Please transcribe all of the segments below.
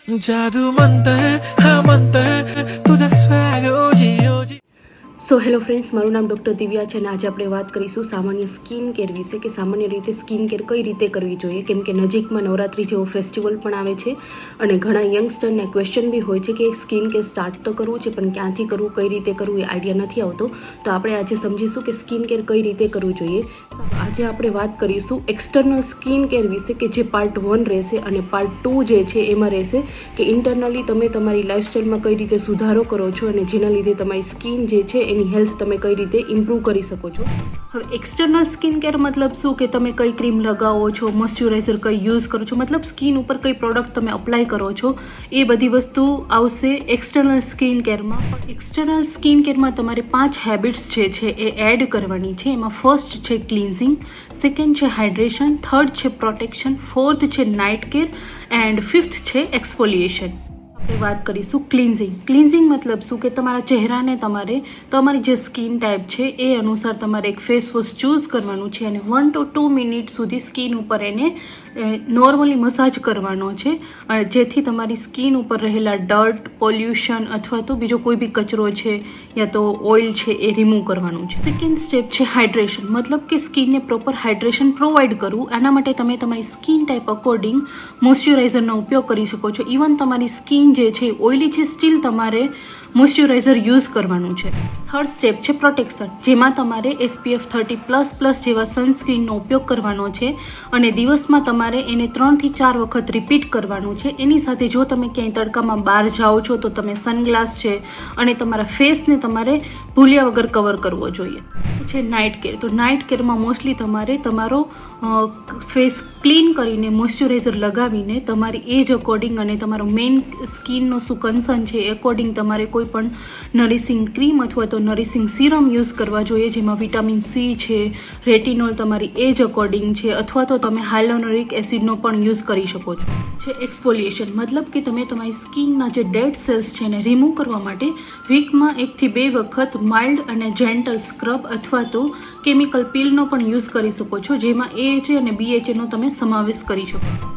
जादू मंतर हा मंतर तुझा स्वॅग ओजी ओजी। સો હેલો ફ્રેન્ડ્સ, મારું નામ ડૉક્ટર દિવ્યા છે અને આજે આપણે વાત કરીશું સામાન્ય સ્કિન કેર વિશે કે સામાન્ય રીતે સ્કિન કેર કઈ રીતે કરવી જોઈએ, કેમ કે નજીકમાં નવરાત્રી જેવો ફેસ્ટિવલ પણ આવે છે અને ઘણા યંગસ્ટરને ક્વેશ્ચન બી હોય છે કે સ્કિન કેર સ્ટાર્ટ તો કરવું છે પણ ક્યાંથી કરવું, કઈ રીતે કરવું એ આઈડિયા નથી આવતો. તો આપણે આજે સમજીશું કે સ્કિન કેર કઈ રીતે કરવું જોઈએ. આજે આપણે વાત કરીશું એક્સટર્નલ સ્કિન કેર વિશે કે જે પાર્ટ 1 રહેશે અને પાર્ટ 2 જે છે એમાં રહેશે કે ઇન્ટરનલી તમે તમારી લાઇફસ્ટાઈલમાં કઈ રીતે સુધારો કરો છો અને જેના લીધે તમારી સ્કિન જે છે એની હેલ્થ તમે કઈ રીતે ઇમ્પ્રૂવ કરી શકો છો. હવે એક્સટર્નલ સ્કિન કેર મતલબ શું કે તમે કઈ ક્રીમ લગાવો છો, મોઇશ્ચરાઇઝર કઈ યુઝ કરો છો, મતલબ સ્કિન ઉપર કઈ પ્રોડક્ટ તમે અપ્લાય કરો છો, એ બધી વસ્તુ આવશે એક્સટર્નલ સ્કિન કેરમાં. પણ એક્સટર્નલ સ્કિન કેરમાં તમારે 5 હેબિટ્સ જે છે એ એડ કરવાની છે. એમાં ફર્સ્ટ છે ક્લિન્ઝિંગ, સેકન્ડ છે હાઇડ્રેશન, થર્ડ છે પ્રોટેક્શન, ફોર્થ છે નાઇટ કેર એન્ડ ફિફ્થ છે એક્સફોલિએશન. આપણે વાત કરીશું ક્લિન્ઝિંગ. ક્લિન્ઝિંગ મતલબ શું કે તમારા ચહેરાને તમારે તમારી જે સ્કિન ટાઈપ છે એ અનુસાર તમારે એક ફેસ વોશ ચૂઝ કરવાનું છે અને 1 to 2 મિનિટ સુધી સ્કિન ઉપર એને નોર્મલી મસાજ કરવાનો છે જેથી તમારી સ્કિન ઉપર રહેલા ડર્ટ, પોલ્યુશન અથવા તો બીજો કોઈ બી કચરો છે યા તો ઓઇલ છે એ રિમૂવ કરવાનું છે. સેકન્ડ સ્ટેપ છે હાઇડ્રેશન, મતલબ કે સ્કિનને પ્રોપર હાઇડ્રેશન પ્રોવાઈડ કરવું. આના માટે તમે તમારી સ્કિન ટાઈપ અકોર્ડિંગ મોઇશ્ચરાઇઝરનો ઉપયોગ કરી શકો છો. ઇવન તમારી સ્કિન જે છે ઓઇલી છે સ્ટીલ તમારે મોઇશ્ચરાઇઝર યુઝ કરવાનું છે. થર્ડ સ્ટેપ છે પ્રોટેક્શન, જેમાં તમારે SPF 30++ જેવા સનસ્ક્રીનનો ઉપયોગ કરવાનો છે અને દિવસમાં તમારે એને 3 થી 4 વખત રિપીટ કરવાનું છે. એની સાથે જો તમે ક્યાંય તડકામાં બહાર જાઓ છો તો તમે સનગ્લાસ છે અને તમારા ફેસને તમારે ભૂલ્યા વગર કવર કરવો જોઈએ. છે નાઇટ કેર, તો નાઇટ કેરમાં મોસ્ટલી તમારે તમારો ફેસ ક્લીન કરીને મોઇશ્ચરાઇઝર લગાવીને તમારી એજ અકોર્ડિંગ અને તમારો મેઇન સ્કિનનો શું કન્સર્ન છે એ અકોર્ડિંગ તમારે કોઈ પણ નરિશિંગ ક્રીમ અથવા તો નરિશિંગ સિરમ યુઝ કરવા જોઈએ, જેમાં વિટામિન સી છે, રેટિનોલ તમારી એજ અકોર્ડિંગ છે અથવા તો તમે હાયલોરોનિક એસિડનો પણ યુઝ કરી શકો છો. છે એક્સફોલિએશન, મતલબ કે તમે તમારી સ્કિનના જે ડેડ સેલ્સ છે એને રિમૂવ કરવા માટે વીકમાં 1 થી 2 વખત માઇલ્ડ અને જેન્ટલ સ્ક્રબ અથવા તો કેમિકલ પીલનો પણ યુઝ કરી શકો છો, જેમાં AHA અને BHA નો તમે સમાવેશ કરી શકો.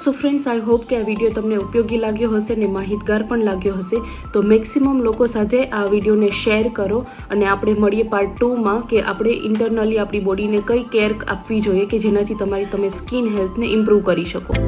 સો ફ્રેન્ડ્સ, આઈ હોપ કે આ વિડીયો તમને ઉપયોગી લાગ્યો હશે ને માહિતગાર પણ લાગ્યો હશે. તો મેક્સિમમ લોકો સાથે આ વિડીયોને શેર કરો અને આપણે મળીએ પાર્ટ 2માં કે આપણે ઇન્ટરનલી આપણી બોડીને કઈ કેર આપવી જોઈએ કે જેનાથી તમે સ્કિન હેલ્થને ઇમ્પ્રૂવ કરી શકો.